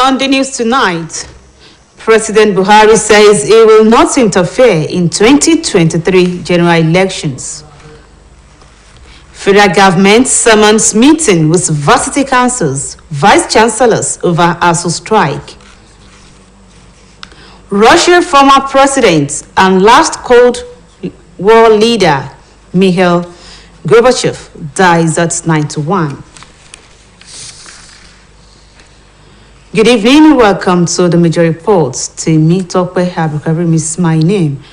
On the news tonight, President Buhari says he will not interfere in 2023 general elections. Federal government summons meeting with varsity councils, vice chancellors over ASU strike. Russia former president and last Cold War leader Mikhail Gorbachev dies at 91. Good evening and welcome to the major reports. Temi Tokwe Abukari is my name.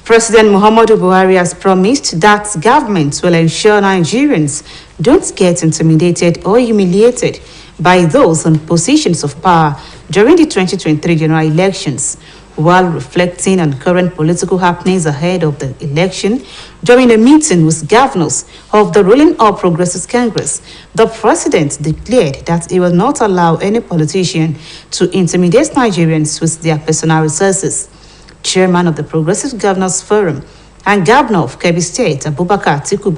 President Muhammadu Buhari has promised that government will ensure Nigerians don't get intimidated or humiliated by those on positions of power during the 2023 general elections. While reflecting on current political happenings ahead of the election, during a meeting with governors of the ruling All Progressives Congress, the president declared that he will not allow any politician to intimidate Nigerians with their personal resources. Chairman of the Progressive Governors Forum and Governor of Kebbi State, Abubakar Atiku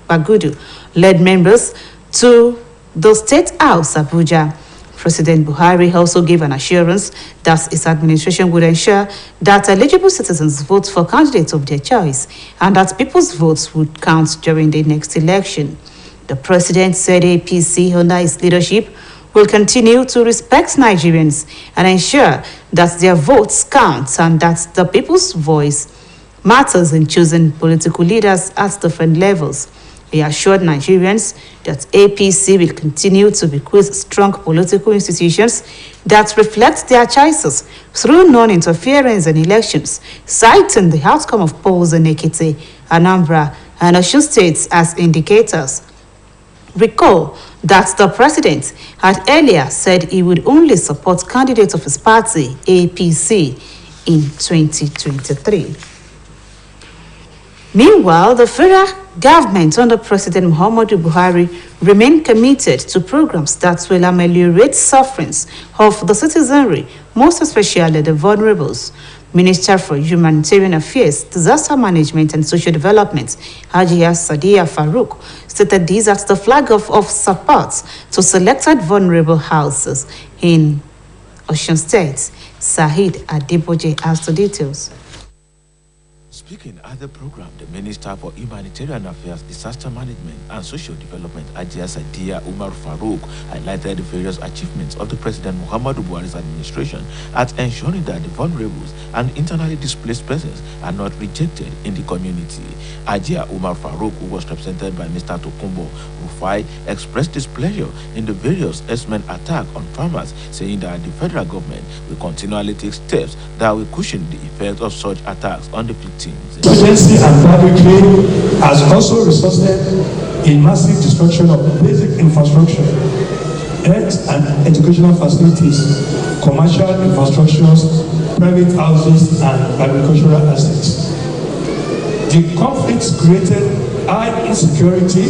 Bagudu, led members to the State House, Abuja. President Buhari also gave an assurance that his administration would ensure that eligible citizens vote for candidates of their choice and that people's votes would count during the next election. The president said APC, under his leadership, will continue to respect Nigerians and ensure that their votes count and that the people's voice matters in choosing political leaders at different levels. He assured Nigerians that APC will continue to bequeath strong political institutions that reflect their choices through non-interference in elections, citing the outcome of polls in Ekiti, Anambra, and Osun states as indicators. Recall that the president had earlier said he would only support candidates of his party, APC, in 2023. Meanwhile, the federal government under President Muhammadu Buhari remain committed to programs that will ameliorate sufferings of the citizenry, most especially the vulnerables. Minister for Humanitarian Affairs, Disaster Management and Social Development, Hajiya Sadiya Farouk, stated this as the flag of support to selected vulnerable houses in Osun State. Sahid Adeboje has the details. Speaking at the program, the Minister for Humanitarian Affairs, Disaster Management and Social Development, Hajiya Sadiya Umar Farouk, highlighted the various achievements of the President Muhammadu Buhari's administration at ensuring that the vulnerables and internally displaced persons are not rejected in the community. Hajiya Umar Farouk, who was represented by Mr. Tokumbo Rufai, expressed displeasure in the various herdsmen attack on farmers, saying that the federal government will continually take steps that will cushion the effect of such attacks on the victims. Agency and banditry has also resulted in massive destruction of basic infrastructure, health and educational facilities, commercial infrastructures, private houses, and agricultural assets. The conflicts created high insecurity,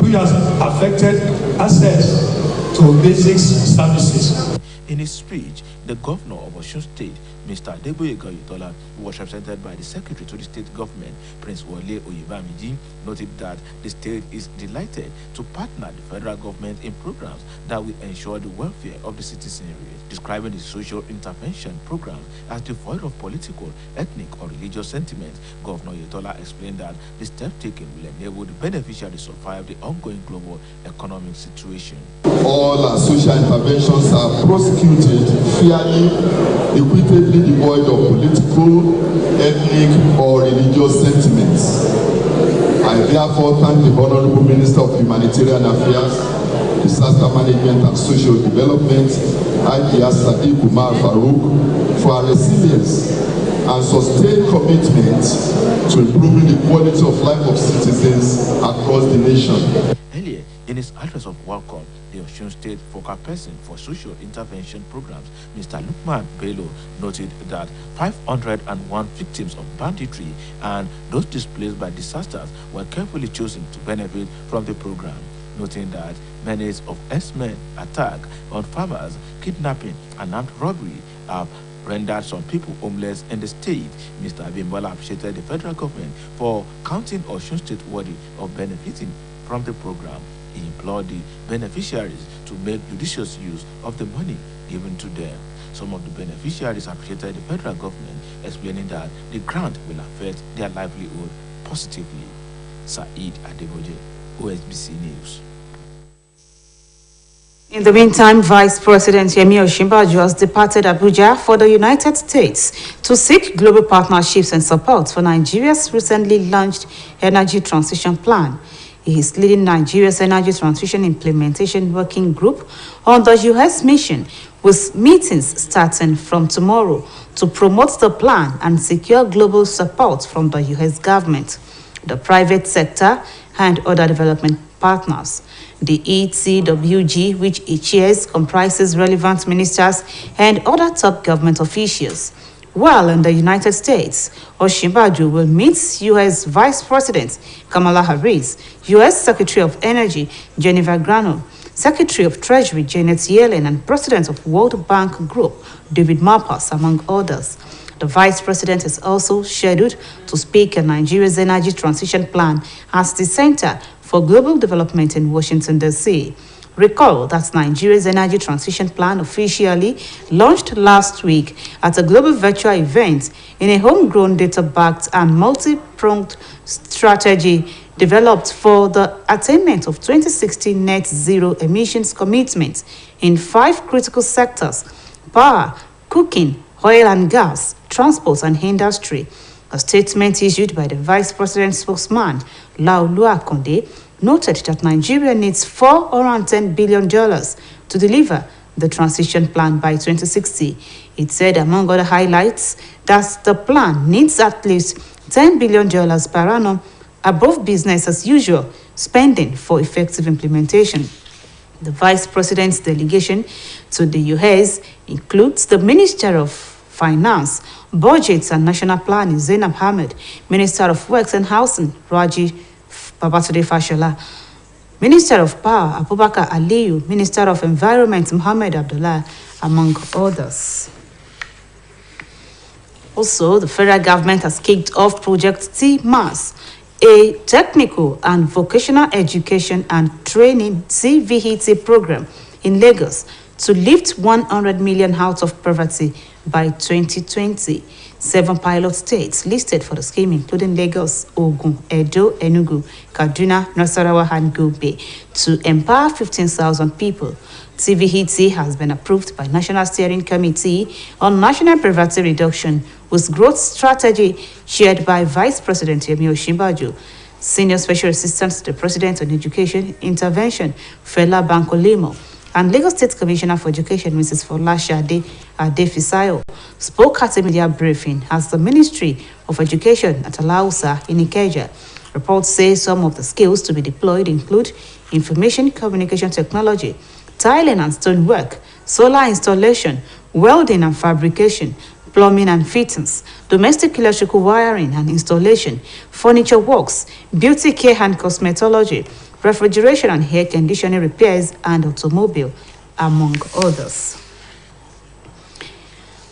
which has affected access to basic services. In his speech, the governor of Osun State, Mr. Adeboye Goyitola, who was represented by the Secretary to the State Government, Prince Wole Oyebamiji, noted that the state is delighted to partner the federal government in programs that will ensure the welfare of the citizenry. Describing the social intervention program as devoid of political, ethnic, or religious sentiments, Governor Oyetola explained that the steps taken will enable the beneficiaries to survive the ongoing global economic situation. All our social interventions are prosecuted fairly, equitably devoid of political, ethnic, or religious sentiments. I therefore thank the Honorable Minister of Humanitarian Affairs, Disaster Management and Social Development, Hajiya Sadiya Umar Farouk, for her resilience and sustained commitment to improving the quality of life of citizens across the nation. Earlier, in his address of welcome, the Osun State focal person for social intervention programs, Mr. Lukman Bello, noted that 501 victims of banditry and those displaced by disasters were carefully chosen to benefit from the program, noting that menace of herdsmen attack on farmers, kidnapping, and armed robbery have rendered some people homeless in the state. Mr. Abimbola appreciated the federal government for counting Osun State worthy of benefiting from the program. He implored the beneficiaries to make judicious use of the money given to them. Some of the beneficiaries appreciated the federal government, explaining that the grant will affect their livelihood positively. Saeed Adeboje, OSBC News. In the meantime, Vice President Yemi Osinbajo has departed Abuja for the United States to seek global partnerships and support for Nigeria's recently launched energy transition plan. He is leading Nigeria's Energy Transition Implementation Working Group on the U.S. mission, with meetings starting from tomorrow to promote the plan and secure global support from the U.S. government, the private sector, and other development partners. The ETWG, which he chairs, comprises relevant ministers and other top government officials. While in the United States, Osinbajo will meet U.S. Vice President Kamala Harris, U.S. Secretary of Energy Jennifer Granholm, Secretary of Treasury Janet Yellen, and President of World Bank Group David Malpass, among others. The Vice President is also scheduled to speak on Nigeria's energy transition plan as the Center for Global Development in Washington, D.C. Recall that Nigeria's energy transition plan officially launched last week at a global virtual event in a homegrown data-backed and multi-pronged strategy developed for the attainment of 2060 net zero emissions commitments in 5 critical sectors: power, cooking, oil and gas, transport and industry. A statement issued by the Vice President's spokesman, Laolu Akonde, noted that Nigeria needs $410 billion to deliver the transition plan by 2060. It said, among other highlights, that the plan needs at least $10 billion per annum above business as usual spending for effective implementation. The Vice President's delegation to the U.S. includes the Minister of Finance, Budgets and National Planning, Zainab Ahmed, Minister of Works and Housing, Raji Babatunde Fashola, Minister of Power, Abubakar Aliyu, Minister of Environment, Mohammed Abdullah, among others. Also, the federal government has kicked off Project T-MAS, a technical and vocational education and training CVET program in Lagos to lift 100 million out of poverty by 2020. 7 pilot states listed for the scheme, including Lagos, Ogun, Edo, Enugu, Kaduna, Nasarawa, and Gombe, to empower 15,000 people. CVET has been approved by National Steering Committee on National Poverty Reduction with Growth Strategy, chaired by Vice President Yemi Osinbajo. Senior Special Assistant to the President on Education Intervention, Fela Bankolimo, and Lagos State Commissioner for Education, Mrs. Folashade Adefisayo, spoke at a media briefing as the Ministry of Education at Alausa in Ikeja. Reports say some of the skills to be deployed include information communication technology, tiling and stonework, solar installation, welding and fabrication, plumbing and fittings, domestic electrical wiring and installation, furniture works, beauty care and cosmetology, refrigeration and air conditioning repairs, and automobile, among others.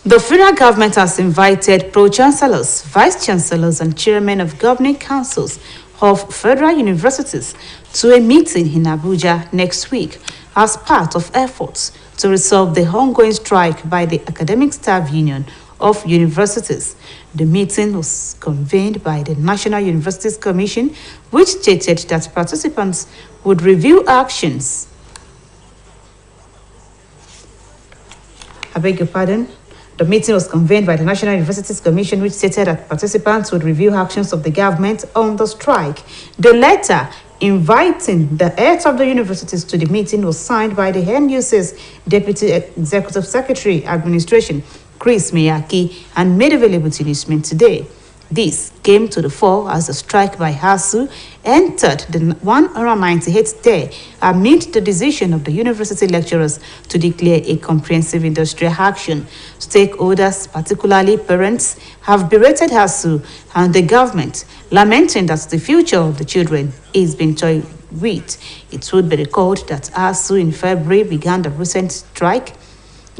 The federal government has invited pro-chancellors, vice-chancellors, and chairmen of governing councils of federal universities to a meeting in Abuja next week as part of efforts to resolve the ongoing strike by the Academic Staff Union of Universities. The meeting was convened by the National Universities Commission, which stated that participants would review actions. I beg your pardon. The meeting was convened by the National Universities Commission, which stated that participants would review actions of the government on the strike. The letter inviting the heads of the universities to the meeting was signed by the NUC's Deputy Executive Secretary Administration, Chris Miyaki, and made available to newsmen today. This came to the fore as the strike by ASU entered the 198th day amid the decision of the university lecturers to declare a comprehensive industrial action. Stakeholders, particularly parents, have berated ASU and the government, lamenting that the future of the children is being toyed with. It would be recalled that ASU in February began the recent strike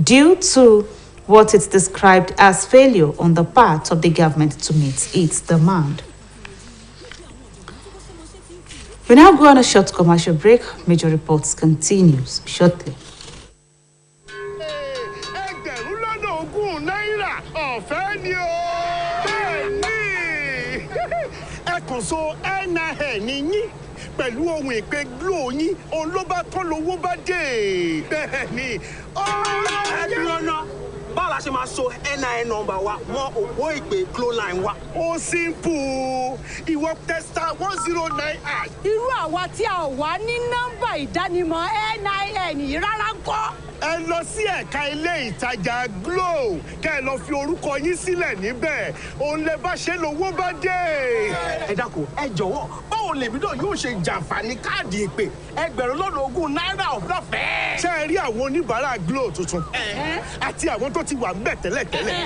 due to what it's described as failure on the part of the government to meet its demand. We now go on a short commercial break. Major Reports continues shortly. ọ̀fẹ́ ni o. Bẹ́ẹ̀ni. Ẹ kàn so NIN yín pẹ̀lú ohun ìpè Glo yín, òun ló bá tán lówó bá dé. Bẹ́ẹ̀ni. Ẹ̀dùnrànà báwo la ṣe máa so NIN number wa mọ́ òpó ìpè Glo line wa? Ó simple. Ìwọ testa 109 hash. Irú àwa tí a wà ní nọ́mbà ìdánimọ̀ NIN yìí rárá ń kọ́. Ẹ lọ sí ẹ̀ka ilé ìtajà Glo kẹ́ ẹ lọ fi orúkọ yín sílẹ̀ níbẹ̀. Òun lè bá ṣe lówó bá dé. Ẹ dákun, ẹ jọ̀wọ́, báwo lèmi náà yóò ṣe jàǹfààní káàdì ìpè $20,000 ọ̀fẹ́? Ṣé ẹ rí àwọn oníbàárà Glo tuntun? Àti àwọn tó ti wà ńbẹ̀ tẹ́lẹ̀tẹ́lẹ̀.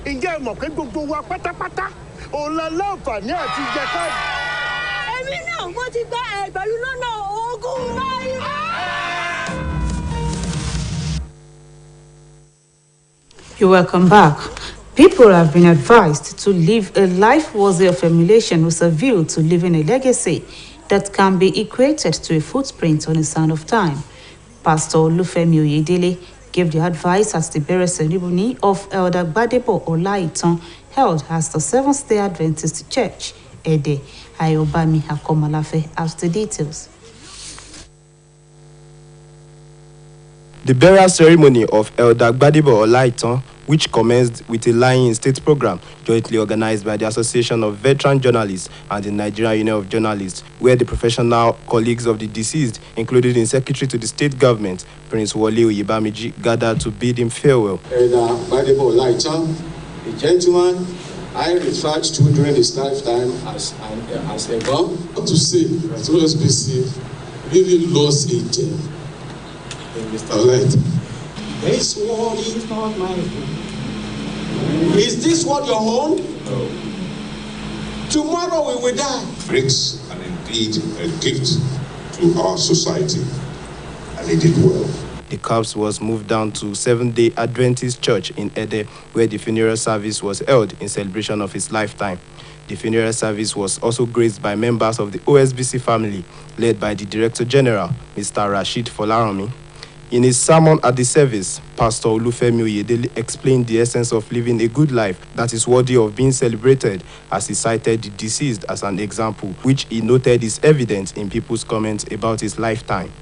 Ǹjẹ́ ẹ mọ̀ pé gbogbo wa pátápátá òun la láǹfààní àti jẹ káàdì? Èmi náà mo ti gba $20,000 náírà. You're welcome back. People have been advised to live a life worthy of emulation with a view to leaving a legacy that can be equated to a footprint on the sand of time. Pastor Olufemi Oyedele gave the advice at the burial ceremony of Elder Gbadebo Olaitan held at the Seventh-day Adventist Church, Ede. Ayobami Akomalafe has the details. The burial ceremony of Elder Gbadebo Olaitan, which commenced with a lying-in-state program jointly organized by the Association of Veteran Journalists and the Nigerian Union of Journalists, where the professional colleagues of the deceased, including the Secretary to the State Government, Prince Wole Oyebamiji, gathered to bid him farewell. Elder Gbadebo Olaitan, a gentleman I referred to during his lifetime as a bomb. I want to say that OSBC really lost a gem in Mr. Olaitan. This world is not my home. Is this what your home? No. Tomorrow we will die. Brings and indeed a gift to our society, and he did well. The corpse was moved down to Seventh-day Adventist Church in Ede, where the funeral service was held in celebration of his lifetime. The funeral service was also graced by members of the OSBC family, led by the Director General, Mr. Rashid Folaranmi. In his sermon at the service, Pastor Olufemi Oyedele explained the essence of living a good life that is worthy of being celebrated, as he cited the deceased as an example, which he noted is evident in people's comments about his lifetime.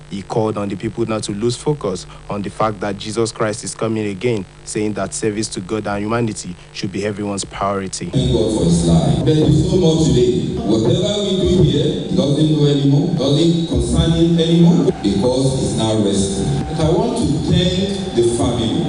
He called on the people not to lose focus on the fact that Jesus Christ is coming again, saying that service to God and humanity should be everyone's priority. Thank God for his life. But it's no more today. Whatever we do here doesn't know anymore, doesn't concern him anymore, because he's now resting. But I want to thank the family.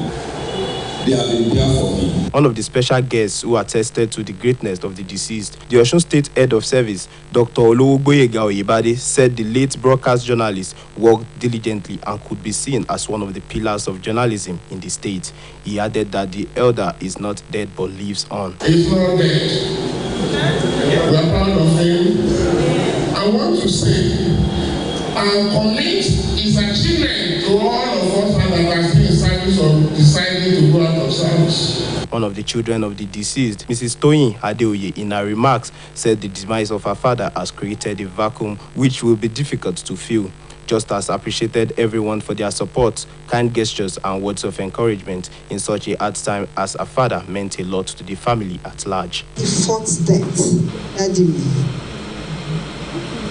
They have been there for me. One of the special guests who attested to the greatness of the deceased, the Osun State Head of Service, Dr. Olowogboyega Oyebade, said the late broadcast journalist worked diligently and could be seen as one of the pillars of journalism in the state. He added that the elder is not dead but lives on. He's not dead. We are proud of him. I want to say, and commit his achievement to all of us that are still in service or deciding to go out of service. One of the children of the deceased, Mrs. Toyin Adeoye, in her remarks, said the demise of her father has created a vacuum which will be difficult to fill. Just as appreciated everyone for their support, kind gestures and words of encouragement in such a hard time as her father meant a lot to the family at large. He fought death,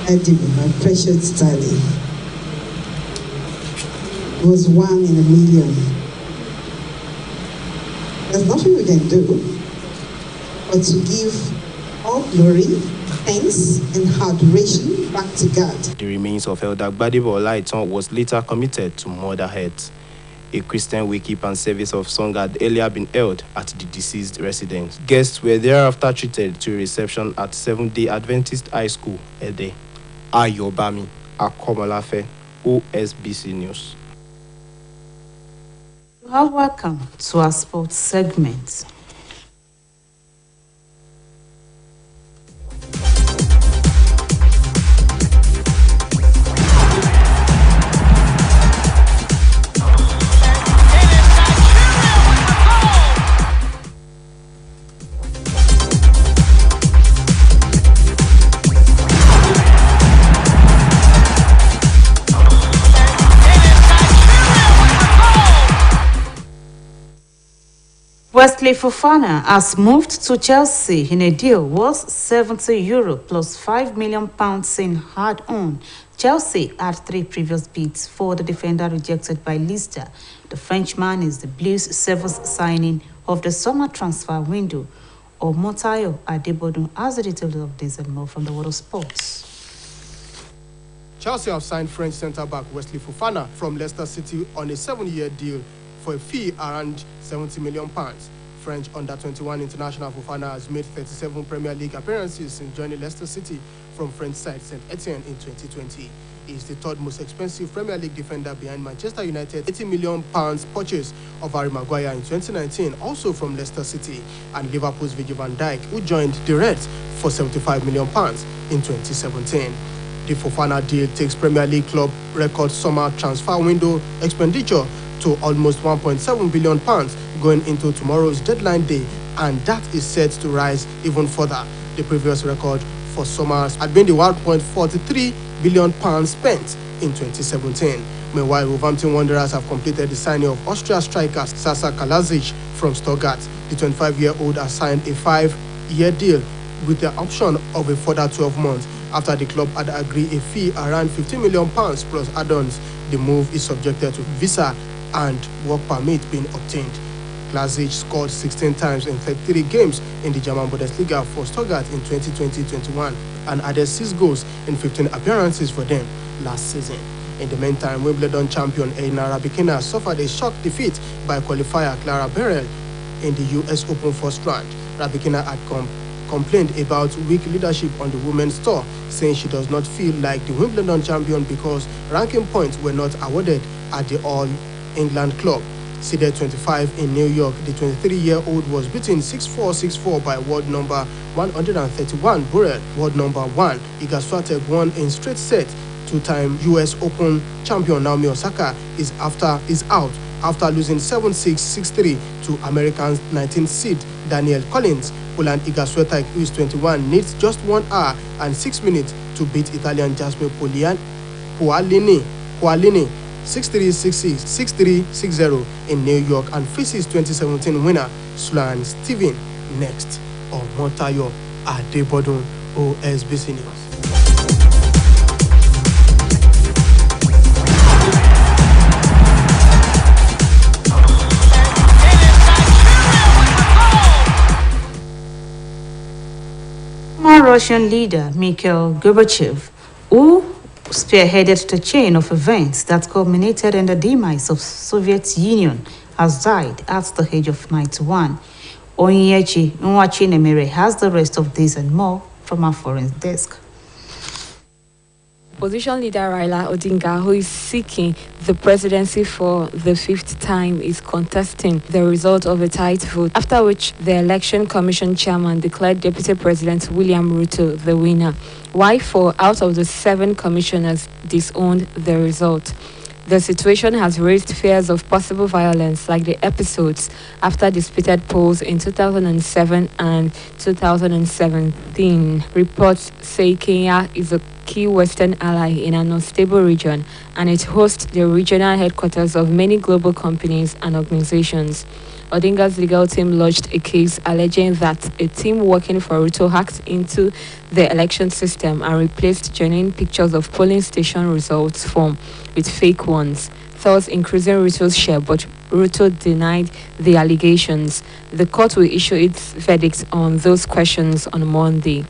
Eddie, my precious daddy, was 1 in a million. There's nothing we can do but to give all glory, thanks, and adoration back to God. The remains of Elder Gbadebo Olaitan was later committed to Mother Earth. A Christian wake-up and service of song had earlier been held at the deceased residence. Guests were thereafter treated to a reception at Seventh-day Adventist High School, Ede. Ayobami Akomalafe, OSBC News. You are welcome to our sports segment. Wesley Fofana has moved to Chelsea in a deal worth €70 plus £5 million in hard-on. Chelsea had 3 previous bids for the defender rejected by Leicester. The Frenchman is the Blues' 7th signing of the summer transfer window. Omotayo Adebodun has the details of this and more from the world of sports. Chelsea have signed French centre-back Wesley Fofana from Leicester City on a 7-year deal for a fee around £70 million. French under-21 international Fofana has made 37 Premier League appearances since joining Leicester City from French side St Etienne in 2020. He is the third most expensive Premier League defender behind Manchester United's £80 million purchase of Harry Maguire in 2019, also from Leicester City, and Liverpool's Virgil van Dijk, who joined the Reds for £75 million in 2017. The Fofana deal takes Premier League club record summer transfer window expenditure to almost £1.7 billion going into tomorrow's deadline day, and that is set to rise even further. The previous record for summers had been the £1.43 billion spent in 2017. Meanwhile, Wolverhampton Wanderers have completed the signing of Austria striker Sasa Kalajic from Stuttgart. The 25-year-old has signed a 5-year deal with the option of a further 12 months. After the club had agreed a fee around £50 million plus add-ons, the move is subjected to visa and work permit being obtained. Kalajic scored 16 times in 33 games in the German Bundesliga for Stuttgart in 2020-21 and added 6 goals in 15 appearances for them last season. In the meantime, Wimbledon champion Elena Rybakina suffered a shock defeat by qualifier Clara Berel in the US Open first round. Rybakina had complained about weak leadership on the women's tour, saying she does not feel like the Wimbledon champion because ranking points were not awarded at the All-England club. Seeded 25 in New York, the 23-year-old was beaten 6-4, 6-4 by world number 131 Burel. World number 1 Iga Swiatek won in straight sets. Two-time US Open champion Naomi Osaka is out after losing 7-6, 6-3 to American 19th seed Danielle Collins. Poland Iga Swiatek, who is 21, needs just 1 hour and 6 minutes to beat Italian Jasmine Pualini 6-3, 6-6, 6-3, 6-0 in New York and faces 2017 winner Sloane Steven next. Omotayo Adebodun, OSBC News. Russian leader Mikhail Gorbachev, who spearheaded the chain of events that culminated in the demise of Soviet Union, has died at the age of 91. Onyechi Nwachinemere has the rest of this and more from our foreign desk. Opposition leader Raila Odinga, who is seeking the presidency for the 5th time, is contesting the result of a tight vote, after which the Election Commission chairman declared Deputy President William Ruto the winner, while 4 out of the 7 commissioners disowned the result. The situation has raised fears of possible violence, like the episodes after disputed polls in 2007 and 2017. Reports say Kenya is a key Western ally in an unstable region, and it hosts the regional headquarters of many global companies and organizations. Odinga's legal team lodged a case alleging that a team working for Ruto hacked into the election system and replaced genuine pictures of polling station results form with fake ones, thus increasing Ruto's share, but Ruto denied the allegations. The court will issue its verdict on those questions on Monday.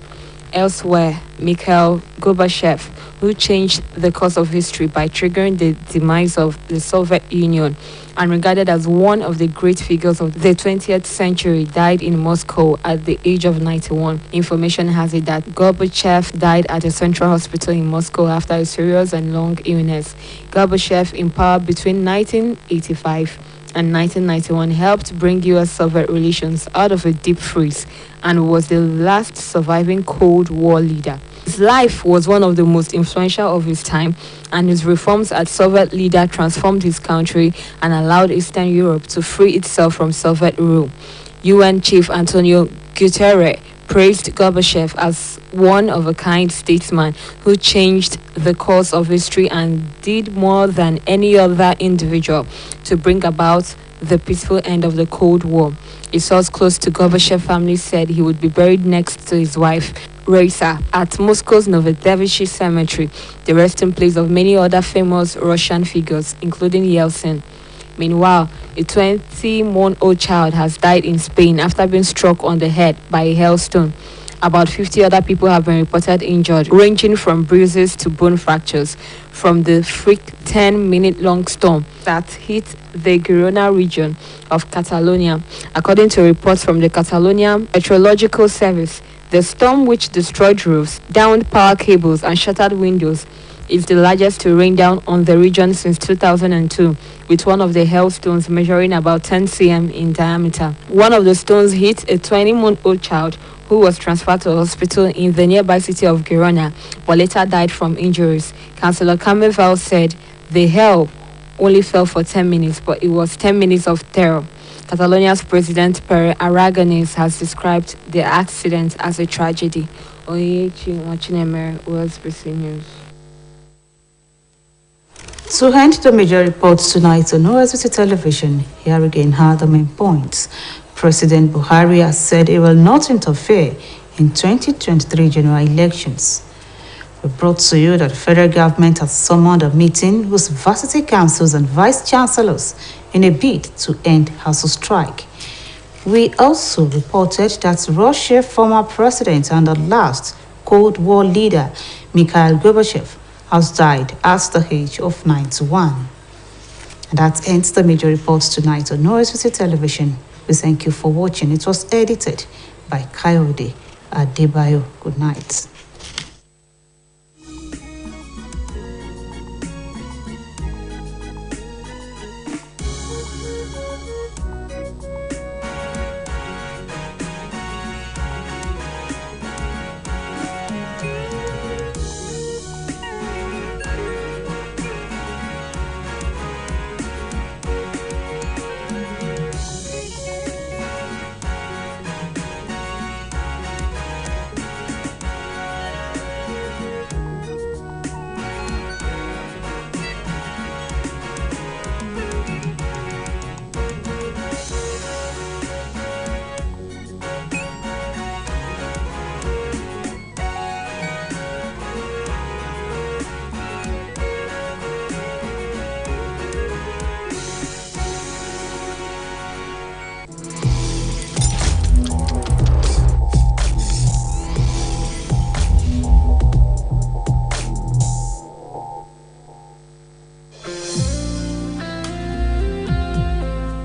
Elsewhere, Mikhail Gorbachev, who changed the course of history by triggering the demise of the Soviet Union and regarded as one of the great figures of the 20th century, died in Moscow at the age of 91. Information has it that Gorbachev died at a central hospital in Moscow after a serious and long illness. Gorbachev, in power between 1985 and 1991, helped bring US-Soviet relations out of a deep freeze and was the last surviving Cold War leader. His life was one of the most influential of his time, and his reforms as Soviet leader transformed his country and allowed Eastern Europe to free itself from Soviet rule. UN Chief Antonio Guterres praised Gorbachev as one-of-a-kind statesman who changed the course of history and did more than any other individual to bring about the peaceful end of the Cold War. A source close to Gorbachev family said he would be buried next to his wife, Raisa, at Moscow's Novodevichy Cemetery, the resting place of many other famous Russian figures, including Yeltsin. Meanwhile, a 20-month-old child has died in Spain after being struck on the head by a hailstone. About 50 other people have been reported injured, ranging from bruises to bone fractures, from the freak 10-minute-long storm that hit the Girona region of Catalonia. According to reports from the Catalonia Meteorological Service, the storm, which destroyed roofs, downed power cables, and shattered windows, is the largest to rain down on the region since 2002, with one of the hailstones measuring about 10 cm in diameter. One of the stones hit a 20-month-old child who was transferred to a hospital in the nearby city of Girona, but later died from injuries. Councillor Carmeval said the hail only fell for 10 minutes, but it was 10 minutes of terror. Catalonia's President Pere Aragonés has described the accident as a tragedy. Oyechi Wachinemere, OSBC News. To end the major reports tonight on OSBC television, here again are the main points. President Buhari has said he will not interfere in 2023 general elections. We brought to you that the federal government has summoned a meeting with varsity councils and vice chancellors in a bid to end ASUU strike. We also reported that Russia's former president and the last Cold War leader, Mikhail Gorbachev, has died at the age of 91. And that ends the major reports tonight on OSBC television. We thank you for watching. It was edited by Kayode Adebayo. Good night.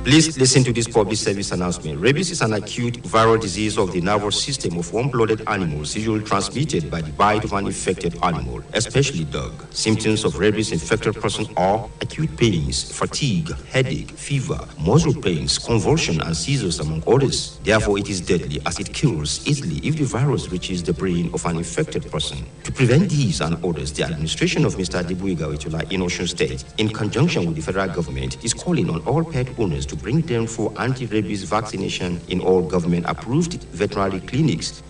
Please listen to this public service announcement. Rabies is an acute viral disease of the nervous system of warm-blooded animals, usually transmitted by the bite of an infected animal, especially dog. Symptoms of rabies-infected person are acute pains, fatigue, headache, fever, muscle pains, convulsion, and seizures, among others. Therefore, it is deadly as it kills easily if the virus reaches the brain of an infected person. To prevent these and others, the administration of Mr. Adibuiga Wetula in Osun State, in conjunction with the federal government, is calling on all pet owners to bring them for anti-rabies vaccination in all government-approved veterinary clinics